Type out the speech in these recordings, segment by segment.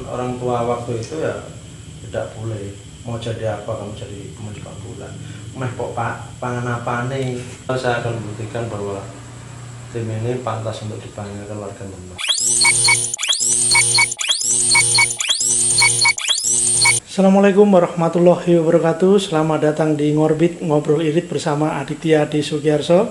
Orang tua waktu itu ya tidak boleh, mau jadi apa kamu jadi pemain sepak bola. Meh kok pak pangan apa nih? Saya akan buktikan bahwa tim ini pantas untuk dibanggakan warga Demak. Assalamualaikum warahmatullahi wabarakatuh. Selamat datang di Ngorbit Ngobrol Irit bersama Aditya Adi Sugiarso.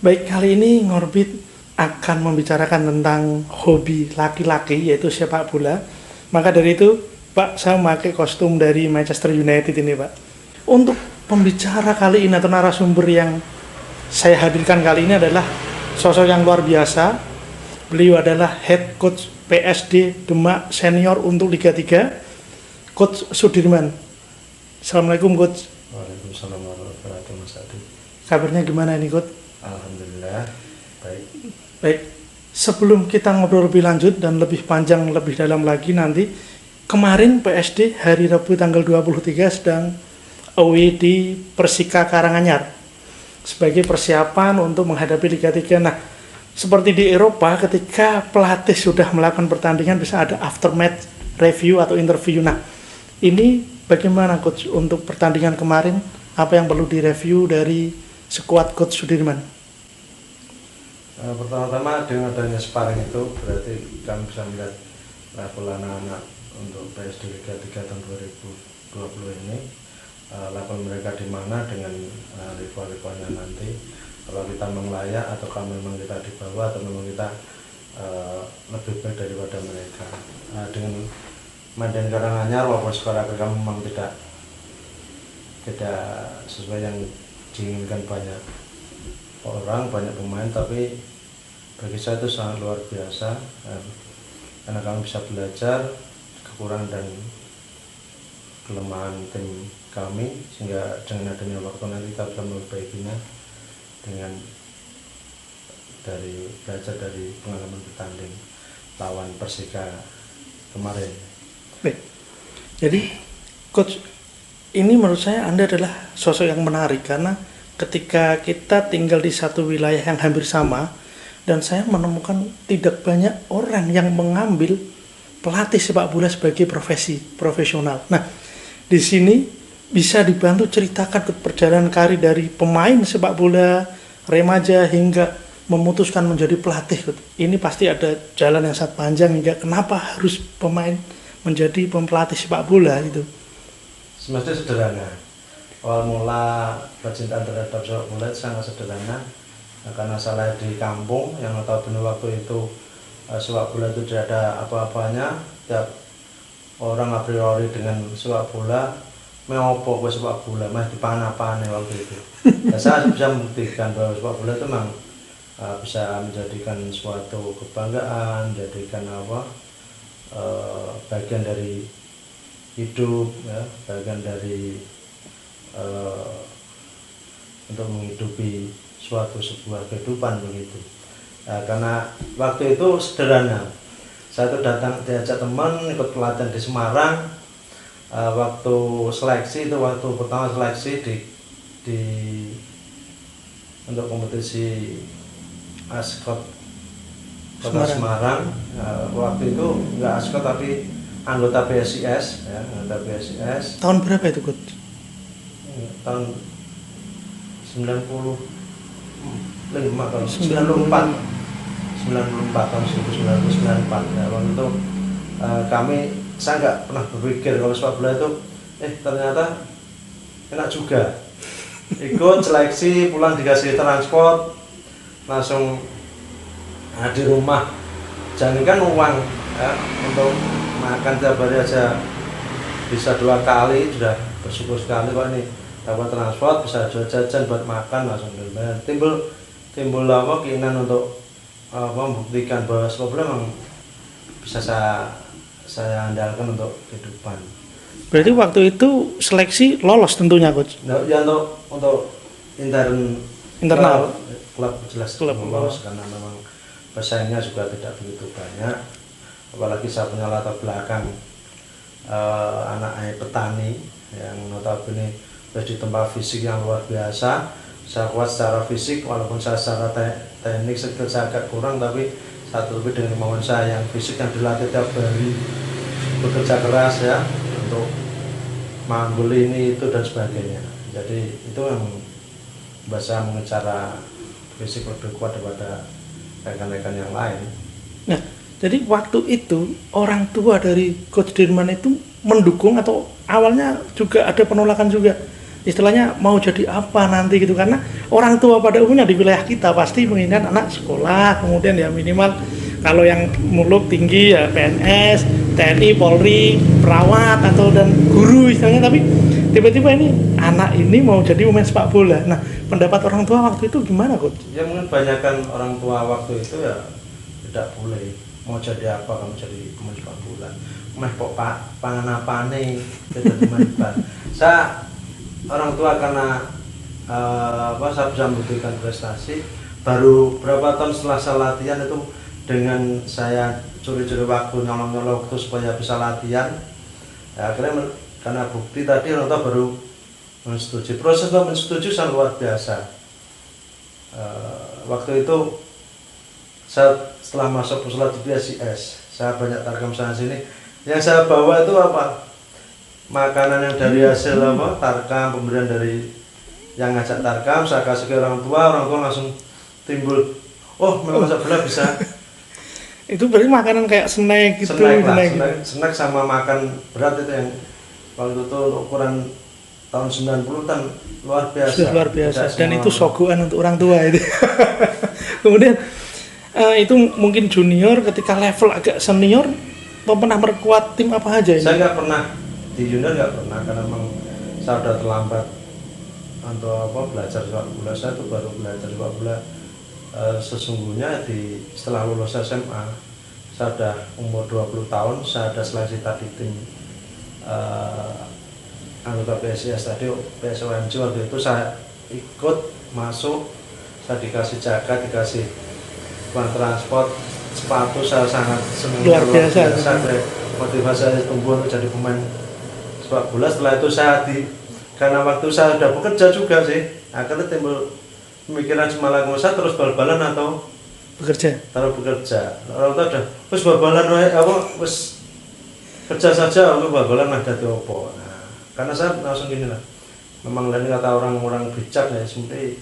Baik, kali ini Ngorbit akan membicarakan tentang hobi laki-laki, yaitu sepak bola. Maka dari itu, Pak, saya memakai kostum dari Manchester United ini, Pak. Untuk pembicara kali ini atau narasumber yang saya hadirkan kali ini adalah sosok yang luar biasa. Beliau adalah head coach PSD Demak Senior untuk Liga 3, Coach Sudirman. Assalamualaikum, Coach. Waalaikumsalam warahmatullahi wabarakatuh, Mas Adi. Kabarnya gimana ini, Coach? Alhamdulillah baik. Baik, sebelum kita ngobrol lebih lanjut dan lebih panjang, lebih dalam lagi nanti, kemarin PSD hari Rabu tanggal 23 sedang away di Persika Karanganyar sebagai persiapan untuk menghadapi Liga 3. Nah, seperti di Eropa, ketika pelatih sudah melakukan pertandingan bisa ada aftermatch review atau interview. Nah, ini bagaimana, Coach, untuk pertandingan kemarin? Apa yang perlu direview dari skuad Coach Sudirman? Pertama-tama dengan adanya sparring itu berarti kami bisa melihat level anak-anak untuk PSD Liga 3 tahun 2020 ini, level mereka di mana dengan rival-rivalnya nanti. Kalau kita memang layak atau kalau memang kita di bawah atau memang kita lebih baik daripada mereka. Dengan Medan Karanganyar, walaupun sekarang kami memang tidak sesuai yang diinginkan banyak orang, banyak pemain, tapi bagi saya itu sangat luar biasa, karena kami bisa belajar kekurangan dan kelemahan tim kami, sehingga dengan adanya waktu nanti kita bisa memperbaikinya dengan belajar dari pengalaman bertanding lawan Persika kemarin. Baik. Jadi, Coach, ini menurut saya Anda adalah sosok yang menarik karena ketika kita tinggal di satu wilayah yang hampir sama, dan saya menemukan tidak banyak orang yang mengambil pelatih sepak bola sebagai profesional. Nah, di sini bisa dibantu ceritakan perjalanan karir dari pemain sepak bola remaja hingga memutuskan menjadi pelatih. Ini pasti ada jalan yang sangat panjang hingga kenapa harus pemain menjadi pelatih sepak bola itu. Semestinya sederhana. Awal mula percintaan terhadap sepak bola sangat sederhana, karena saya di kampung yang notabene waktu itu sepak bola itu tidak ada apa-apanya. Tiap orang a priori dengan sepak bola, mau apa sepak bola, mah dipangan-apane waktu itu. Dan saya bisa membuktikan bahwa sepak bola itu memang bisa menjadikan suatu kebanggaan, menjadikan bagian dari hidup, ya, bagian dari untuk menghidupi sebuah kehidupan begitu. Karena waktu itu sederhana, saya tuh datang diajak teman ikut pelatihan di Semarang. Waktu seleksi itu, waktu pertama seleksi di untuk kompetisi Askot Kota Semarang. Waktu itu nggak Askot tapi anggota PSIS, ya, anggota PSIS. Tahun berapa itu, Coach? Tahun 95 tahun 94 tahun 1994 ya. Waktu itu saya nggak pernah berpikir kalau sepak bola itu ternyata enak juga. Ikut seleksi, pulang dikasih transport, langsung di rumah jangankan uang, ya, untuk makan tiap hari aja bisa 2 kali, sudah bersyukur sekali kok ini dapat transport, bisa jual jajan buat makan, langsung dibayar. Timbul keinginan untuk membuktikan bahwa sepak bola memang bisa saya andalkan untuk kehidupan. Berarti waktu itu seleksi lolos tentunya, Coach? Ya, untuk internal klub jelas lolos, karena memang pesaingnya juga tidak begitu banyak. Apalagi saya punya latar belakang anak ayah petani yang notabene di tempat fisik yang luar biasa. Saya kuat secara fisik, walaupun saya secara teknik skill saya agak kurang, tapi satu lebih dengan kemauan saya yang fisik yang dilatih tiap hari, bekerja keras ya untuk manggul ini itu dan sebagainya. Jadi itu yang membuat saya mengejar fisik lebih kuat daripada rekan-rekan yang lain. Nah, jadi waktu itu orang tua dari Coach Dirman itu mendukung atau awalnya juga ada penolakan juga? Istilahnya mau jadi apa nanti gitu, karena orang tua pada umumnya di wilayah kita pasti menginginkan anak sekolah, kemudian ya minimal kalau yang muluk tinggi ya PNS, TNI, Polri, perawat atau dan guru istilahnya, tapi tiba-tiba ini anak ini mau jadi pemain sepak bola. Nah, pendapat orang tua waktu itu gimana, Coach? Ya mungkin banyakkan orang tua waktu itu ya tidak boleh, mau jadi apa kamu jadi pemain sepak bola, meh kok pangan apa nih jadi pemain bola. Saya orang tua karena saya bisa memberikan prestasi baru berapa tahun setelah saya latihan itu, dengan saya curi-curi waktu nyolong-nyolong waktu supaya bisa latihan ya, akhirnya karena bukti tadi orang tua baru menyetujui. Proses untuk menyetujui sangat luar biasa. Waktu itu saya setelah masuk puskesmas di PSIS, saya banyak tarkam sana sini, yang saya bawa itu apa, makanan yang dari hasil tarkam, pemberian dari yang ngajak tarkam, saya kasih ke orang tua langsung timbul, oh memang sepak bola bisa. Itu berarti makanan kayak snack gitu, snack sama makan berat itu yang waktu itu ukuran tahun 90 kan luar biasa. Sudah luar biasa. Dan itu sogokan untuk orang tua itu. Kemudian itu mungkin junior, ketika level agak senior, pernah memperkuat tim apa aja ini? Saya nggak pernah di junior, nggak pernah karena memang saya sudah terlambat untuk belajar sepak bola. Saya tuh baru belajar sepak bola sesungguhnya setelah lulus SMA. Saya sudah umur 20 tahun, saya ada seleksi tadi tim anggota PSIS tadi, PSOMJ. Waktu itu saya ikut masuk, saya dikasih jaket, dikasih uang transport, sepatu, saya sangat senang, luar biasa. Motivasi saya tumbuh untuk jadi pemain sepak bola. Setelah itu karena waktu saya sudah bekerja juga sih, akhirnya timbul pemikiran semalam saya terus bal-balan atau bekerja. Orang tua udah terus bal-balan terus kerja saja, untuk bal-balan ada di opo. Nah, karena saya langsung gini lah, memang lain kata orang-orang bijak ya, seperti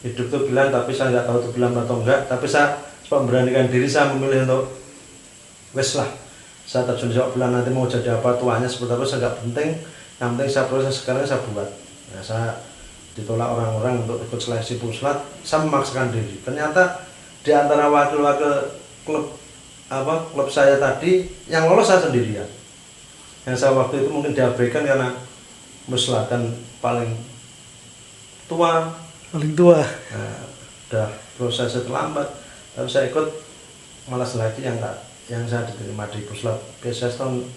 hidup itu bilang, tapi saya nggak tahu itu bilang atau enggak, tapi saya memberanikan diri, saya memilih untuk wes lah, saya terjun sepak bola, nanti mau jadi apa, tuanya seperti apa saya nggak penting, yang penting saya proses sekarang saya buat. Nah, saya ditolak orang-orang untuk ikut seleksi puslat, saya memaksakan diri. Ternyata di antara wakil-wakil klub saya tadi yang lolos saya sendirian. Yang saya waktu itu mungkin diabaikan karena puslat kan paling tua. Nah, udah prosesnya terlambat, tapi saya ikut malah lagi yang saya diterima di puslat PSIS tahun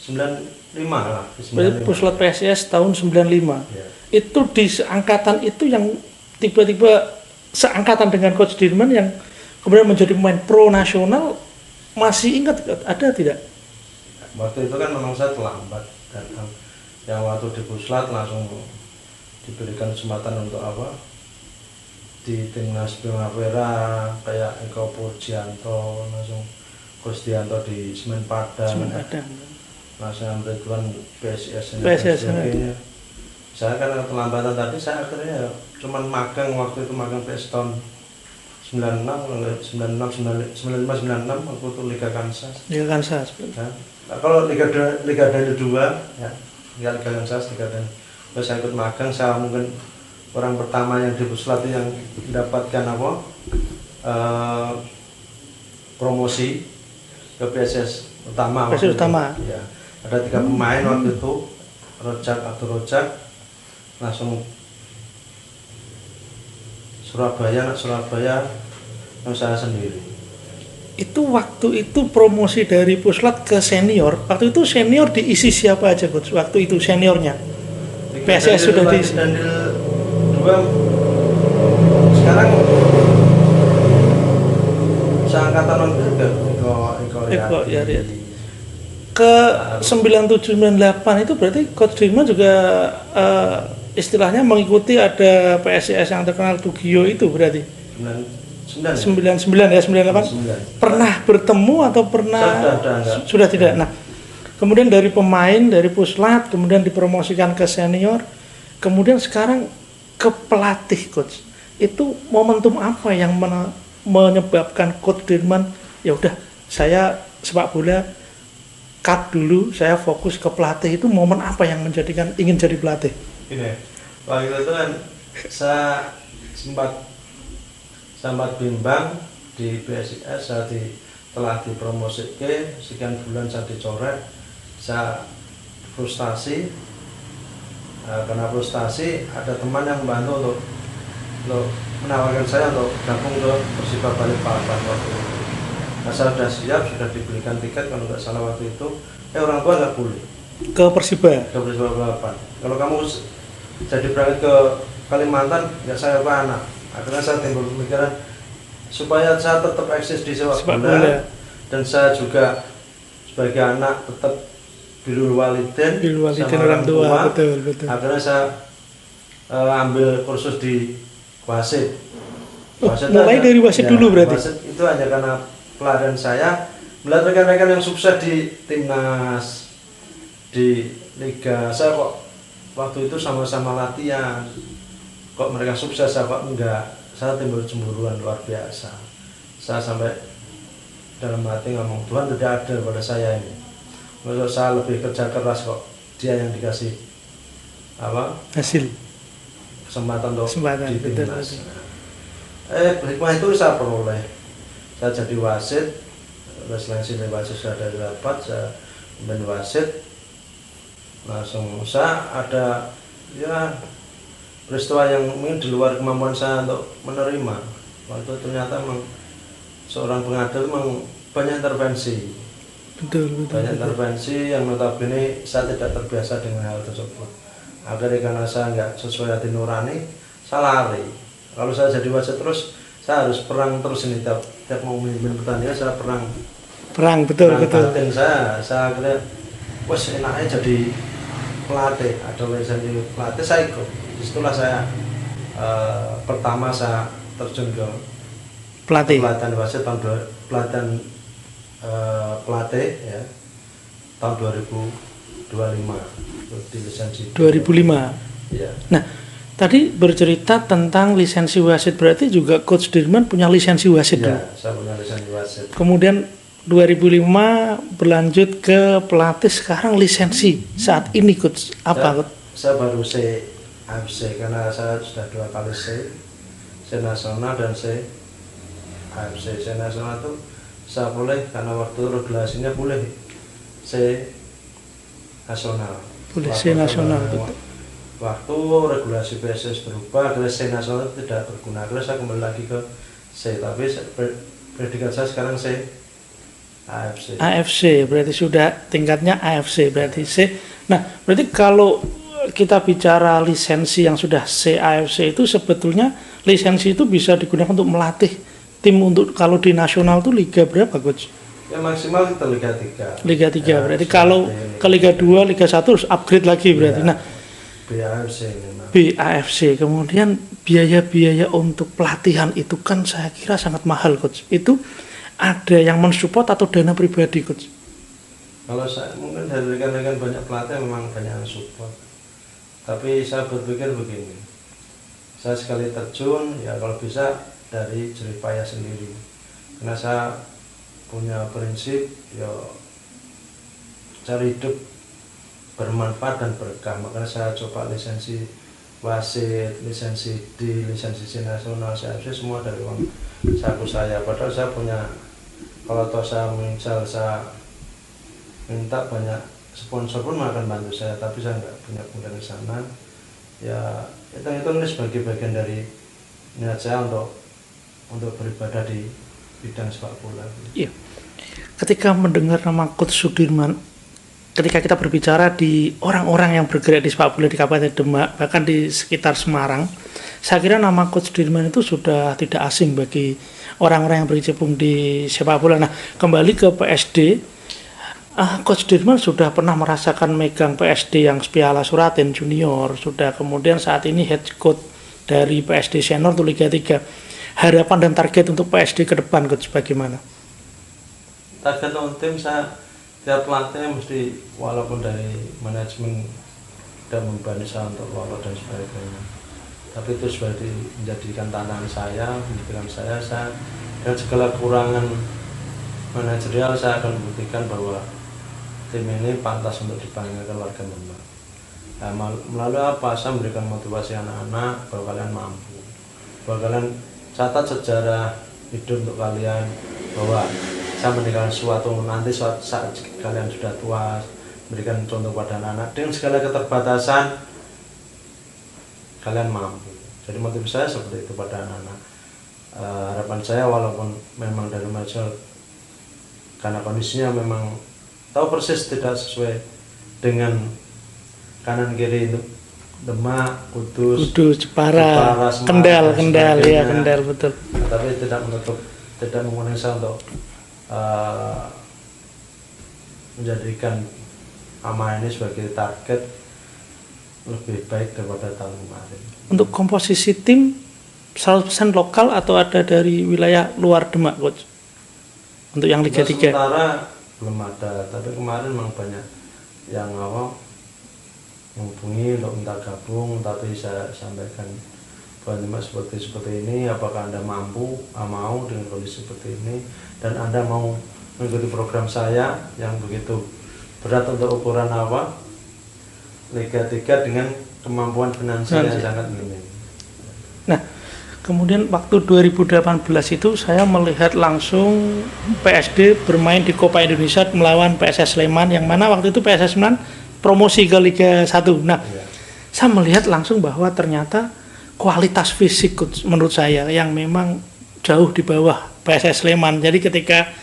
95 lah. Berarti puslat PSIS tahun 95. Ya. Itu di seangkatan itu yang tiba-tiba seangkatan dengan Coach Dirman yang kemudian menjadi pemain pro nasional, masih ingat ada tidak? Waktu itu kan memang saya terlambat, dan yang waktu di puslat langsung diberikan kesempatan untuk di timnas Primavera kayak Eko Purjianto, langsung Kusdianto di Semen Padang. Langsung Ridwan PSIS sebagainya. Saya karena kelambatan tadi, saya akhirnya cuma magang, waktu itu magang PS tahun 96, 96 waktu itu Liga Kansas. Ya. Nah, kalau Liga Dani 2 ya, Liga Kansas, Liga Dani. Terus saya ikut magang, saya mungkin orang pertama yang di puslat yang mendapatkan promosi ke PSIS utama. Ya. Ada 3 pemain waktu itu, Abdul Rojak, langsung Surabaya yang saya sendiri. Itu waktu itu promosi dari puslat ke senior. Waktu itu senior diisi siapa aja, Coach? Waktu itu seniornya PSIS sudah diisi. Dandil 2 sekarang seangkatan nonton Eko Yariati. Ke 9798 itu berarti Coach Dirman juga istilahnya mengikuti ada PSIS yang terkenal Tugio itu berarti. 99 99 ya, 98. 99. Pernah bertemu atau pernah? Sudah enggak. Sudah tidak. Nah, kemudian dari pemain, dari puslat, kemudian dipromosikan ke senior, kemudian sekarang ke pelatih, coach. Itu momentum apa yang menyebabkan Coach Dirman, ya udah saya sepak bola cut dulu, saya fokus ke pelatih. Itu momen apa yang menjadikan ingin jadi pelatih? Ini, waktu itu kan saya sempat bimbang di PSIS, saya telah dipromosi ke sekian bulan saya dicoret, saya frustasi. Karena frustasi, ada teman yang membantu untuk menawarkan saya untuk gabung ke Persiba Balikpapan waktu itu. Nah, saya sudah siap, sudah dibelikan tiket kalau nggak salah waktu itu. Orang tua nggak boleh Ke Persiba. ke Persiba Balikpapan. Kalau kamu jadi berangkat ke Kalimantan, ya saya apa anak. Akhirnya saya timbul pemikiran supaya saya tetap eksis di sepak bola dan saya juga sebagai anak tetap birrul walidin sama orang tua. Betul. Akhirnya saya ambil kursus di wasit. Mulai dari wasit dulu berarti? Wasit itu hanya karena pelarian saya melihat rekan-rekan yang sukses di timnas, di liga. Saya kok waktu itu sama-sama latihan, kok mereka sukses, saya kok enggak. Saya timbul cemburuan luar biasa. Saya sampai dalam hati ngomong, Tuhan tidak adil pada saya ini. Maksud saya lebih kerja keras kok, dia yang dikasih hasil kesempatan untuk di timnas. Hikmah itu saya peroleh. Saya jadi wasit, selain sini wasit saya dari dapat, saya menjadi wasit. Langsung saya ada ya peristiwa yang mungkin di luar kemampuan saya untuk menerima. Waktu ternyata memang seorang pengadil memang banyak intervensi. Banyak intervensi yang notabene saya tidak terbiasa dengan hal tersebut. Akhirnya karena saya nggak sesuai hati nurani, saya lari. Kalau saya jadi wasit terus, saya harus perang terus ini. Tiap mau memimpin pertandingan saya perang betul. Batin saya akhirnya wes enaknya jadi pelatih, ada lisensi pelatih, saya ikut. Disitulah saya pertama saya terjun ke pelatihan wasit pelatih ya, tahun 2025 di lisensi 2005 ya. Nah, tadi bercerita tentang lisensi wasit, berarti juga Coach Dirman punya lisensi wasit ya, dulu? Saya punya lisensi wasit. Kemudian 2005 berlanjut ke pelatih, sekarang lisensi saat ini Coach apa? Saya baru C AFC karena saya sudah 2 kali C nasional dan C AFC. C nasional itu saya boleh karena waktu regulasinya boleh C nasional. Boleh C nasional, betul. Waktu regulasi PSS berubah, akhirnya C nasional itu tidak berguna. Akhirnya saya kembali lagi ke C, tapi predikat saya sekarang C AFC. AFC berarti sudah tingkatnya AFC berarti C. Nah, berarti kalau kita bicara lisensi yang sudah C AFC itu sebetulnya lisensi itu bisa digunakan untuk melatih tim untuk kalau di nasional itu liga berapa, Coach? Ya maksimal kita Liga 3. Liga 3 ya, berarti kalau ke Liga 2, Liga 1 harus upgrade lagi berarti. Ya, nah, BAFC. Kemudian biaya-biaya untuk pelatihan itu kan saya kira sangat mahal, Coach. Itu ada yang mensupport atau dana pribadi, Coach? Kalau saya mungkin dari rekan-rekan banyak pelatih memang banyak yang support. Tapi saya berpikir begini. Saya sekali terjun ya kalau bisa dari jerih payah sendiri. Karena saya punya prinsip ya cari hidup bermanfaat dan berkah. Makanya saya coba lisensi wasit, lisensi D, lisensi C nasional, CFC semua dari uang saku saya. Padahal saya punya, kalau toh saya misal saya minta banyak sponsor pun akan bantu saya, tapi saya nggak punya kemudian ke sana. Ya itu ini sebagai bagian dari niat saya untuk beribadah di bidang sepak bola. Iya. Ketika mendengar nama Coach Sudirman, ketika kita berbicara di orang-orang yang bergerak di sepak bola di Kabupaten Demak, bahkan di sekitar Semarang, saya kira nama Coach Sudirman itu sudah tidak asing bagi orang-orang yang berkecimpung di sepak bola. Nah, kembali ke PSD, Coach Dirman sudah pernah merasakan megang PSD yang Piala Suratin Junior, sudah kemudian saat ini head coach dari PSD Senior untuk Liga 3. harapan dan target untuk PSD ke depan, Coach, bagaimana? Target untuk tim, saya tiap pelatih mesti, walaupun dari manajemen dan membebani saya untuk lolos dan sebagainya, tapi itu sudah menjadikan tantangan saya, menjadikan saya dengan segala kurangan manajerial, saya akan membuktikan bahwa tim ini pantas untuk dibanggakan warga Demak. Nah, melalui apa? Saya memberikan motivasi anak-anak bahwa kalian mampu, bahwa kalian catat sejarah hidup untuk kalian, bahwa saya meninggalkan sesuatu nanti saat kalian sudah tua, berikan contoh pada anak-anak dengan segala keterbatasan kalian mampu. Jadi motivasi saya seperti itu pada anak-anak. Harapan saya, walaupun memang dari manajer karena kondisinya memang tahu persis tidak sesuai dengan kanan kiri itu Demak, Kudus, Jepara, Kendal ya, Kendal, betul. Nah, tapi tidak mengurangi saya untuk menjadikan AMA ini sebagai target lebih baik daripada tahun kemarin. Untuk komposisi tim 100% lokal atau ada dari wilayah luar Demak, Coach? Untuk yang Liga 3? Sementara belum ada, tapi kemarin memang banyak yang menghubungi untuk minta gabung, tapi saya sampaikan bahwa Demak seperti ini, apakah Anda mampu, mau dengan kondisi seperti ini, dan Anda mau mengikuti program saya yang begitu berat untuk ukuran Liga 3 dengan kemampuan finansial yang sangat minim. Nah, kemudian waktu 2018 itu saya melihat langsung PSD bermain di Copa Indonesia melawan PSS Sleman, yang mana waktu itu PSS Sleman promosi ke Liga 1. Nah, saya melihat langsung bahwa ternyata kualitas fisik menurut saya yang memang jauh di bawah PSS Sleman. Jadi ketika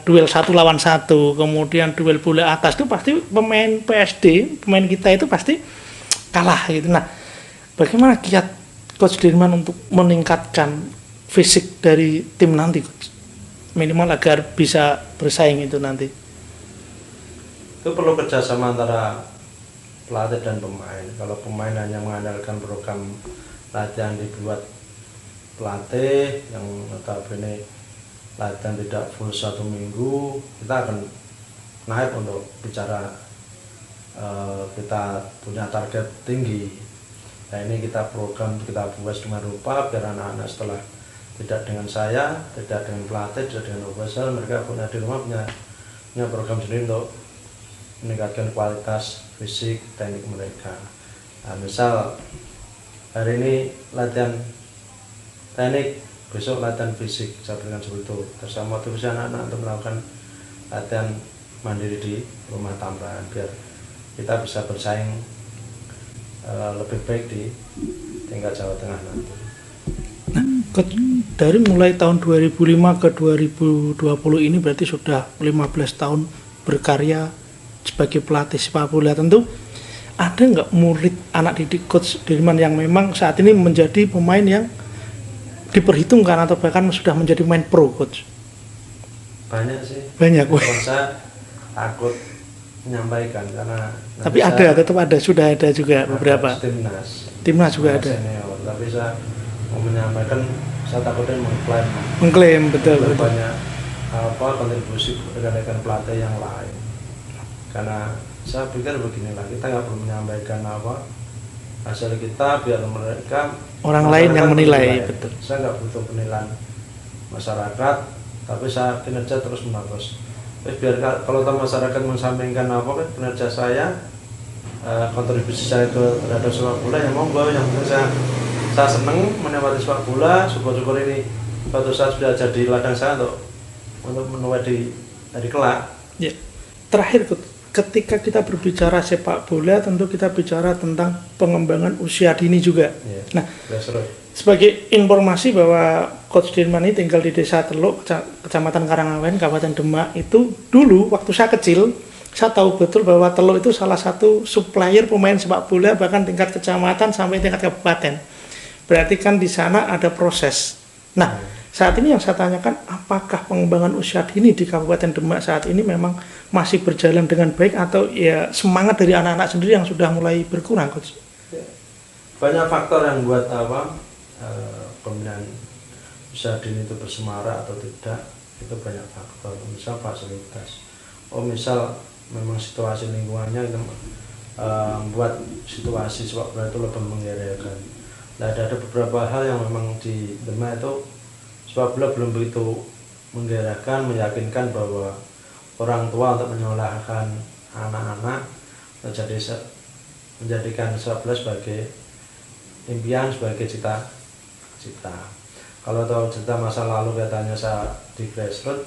duel 1 lawan 1, kemudian duel bola atas, itu pasti pemain kita itu pasti kalah gitu. Nah, bagaimana kiat Coach Dirman untuk meningkatkan fisik dari tim nanti, Coach? Minimal agar bisa bersaing itu nanti. Itu perlu kerjasama antara pelatih dan pemain. Kalau pemain hanya mengandalkan program latihan dibuat pelatih yang notabene latihan tidak full 1 minggu, kita akan naik untuk bicara kita punya target tinggi. Nah, ini kita program kita buat dengan rupa biar anak-anak setelah tidak dengan saya, tidak dengan pelatih, tidak dengan official, mereka punya di rumah punya program sendiri untuk meningkatkan kualitas fisik teknik mereka. Nah, misal hari ini latihan teknik, besok latihan fisik, saya berikan seperti itu. Terus saya motivasi anak-anak untuk melakukan latihan mandiri di rumah tambahan biar kita bisa bersaing lebih baik di tingkat Jawa Tengah nanti. Nah, dari mulai tahun 2005 ke 2020 ini berarti sudah 15 tahun berkarya sebagai pelatih sepak bola. Tentu ada nggak murid anak didik Coach Dirman yang memang saat ini menjadi pemain yang diperhitungkan atau bahkan sudah menjadi pemain pro, Coach? Banyak sih. Banyak. Saya takut menyampaikan karena tapi ada, tetap ada, sudah ada juga beberapa. Timnas juga ada. Senior, tapi saya mau menyampaikan, saya takutnya mengklaim betul. Banyak kontribusi rekan-rekan pelatih yang lain. Karena saya pikir beginilah, kita nggak perlu menyampaikan hasil kita biar mereka orang lain yang menilai. Betul. Saya nggak butuh penilaian masyarakat, tapi saya kinerja terus menerus. Biar kalau masyarakat mensampaikan kinerja saya, kontribusi saya terhadap sepak bola, yang monggo, yang penting saya senang menikmati sepak bola. Syukur-syukur ini suatu saat sudah jadi ladang saya untuk menuai dari kelak. Ya. Terakhir, ketika kita berbicara sepak bola, tentu kita bicara tentang pengembangan usia dini juga. Ya. Nah, sebagai informasi bahwa Coach Dirman ini tinggal di Desa Teluk, Kecamatan Karangawen, Kabupaten Demak. Itu dulu waktu saya kecil, saya tahu betul bahwa Teluk itu salah satu supplier pemain sepak bola bahkan tingkat kecamatan sampai tingkat kabupaten. Berarti kan di sana ada proses. Nah, saat ini yang saya tanyakan, apakah pengembangan usia dini di Kabupaten Demak saat ini memang masih berjalan dengan baik atau ya semangat dari anak-anak sendiri yang sudah mulai berkurang, Coach? Banyak faktor yang buat pembinaan usaha dini itu bersemarak atau tidak, itu banyak faktor. Misal fasilitas, misal memang situasi lingkungannya membuat situasi sepak bola itu lebih menggairahkan. Nah, ada beberapa hal yang memang di Demak itu sepak bola belum begitu menggairahkan, meyakinkan bahwa orang tua untuk menyekolahkan anak-anak menjadikan sepak bola sebagai impian, sebagai cita-cita. Kalau tahu cerita masa lalu, katanya saya di grassroots,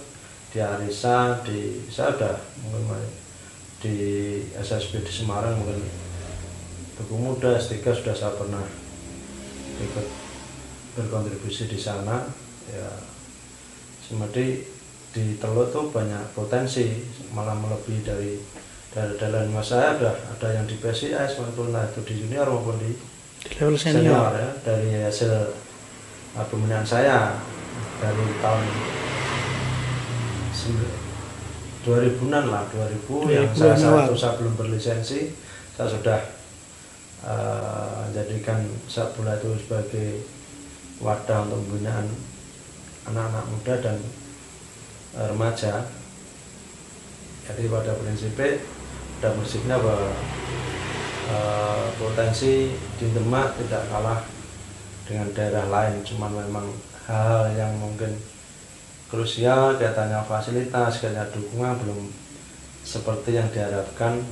di Arisa, saya udah mungkin di SSB di Semarang, mungkin Tugu Muda S3 sudah saya pernah ikut berkontribusi di sana. Ya, seperti di Teluk tuh banyak potensi, malah melebihi dari mas saya. Ada yang di PSIS maupun itu di junior maupun di level senior ya. Dari hasil pembinaan saya dari tahun 2000-an lah, 2000 yang saat itu saya belum berlisensi, saya sudah jadikan sepak bola itu sebagai wadah untuk pembinaan anak-anak muda dan remaja. Jadi pada prinsipnya bahwa potensi di Demak tidak kalah dengan daerah lain, cuman memang hal yang mungkin krusial, kaitannya fasilitas, kaitannya dukungan belum seperti yang diharapkan,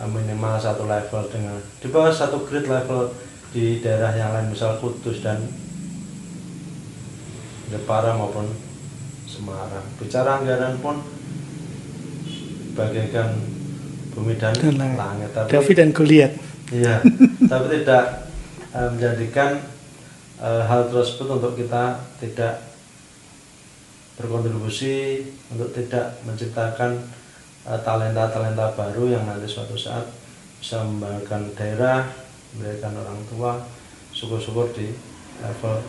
minimal satu level dengan di bawah satu grade level di daerah yang lain, misal Kudus dan Jepara maupun Semarang. Bicara anggaran pun bagaikan bumi dan langit, tapi David dan Goliat. Iya, tapi tidak menjadikan hal tersebut untuk kita tidak berkontribusi, untuk tidak menciptakan talenta-talenta baru yang nanti suatu saat bisa membanggakan daerah, membanggakan orang tua, syukur-syukur di level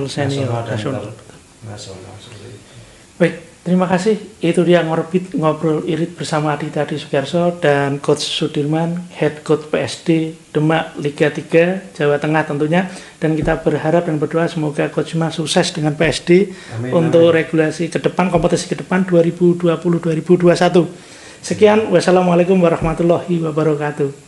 senior nasional dan nasional seperti itu. Baik, terima kasih. Itu dia ngobrol irit bersama Aditya Adi Sugiarso dan Coach Sudirman, Head Coach PSD Demak Liga 3 Jawa Tengah tentunya. Dan kita berharap dan berdoa semoga Coach Sudirman sukses dengan PSD. Amin, untuk regulasi ke depan, kompetisi ke depan 2020-2021. Sekian, wassalamualaikum warahmatullahi wabarakatuh.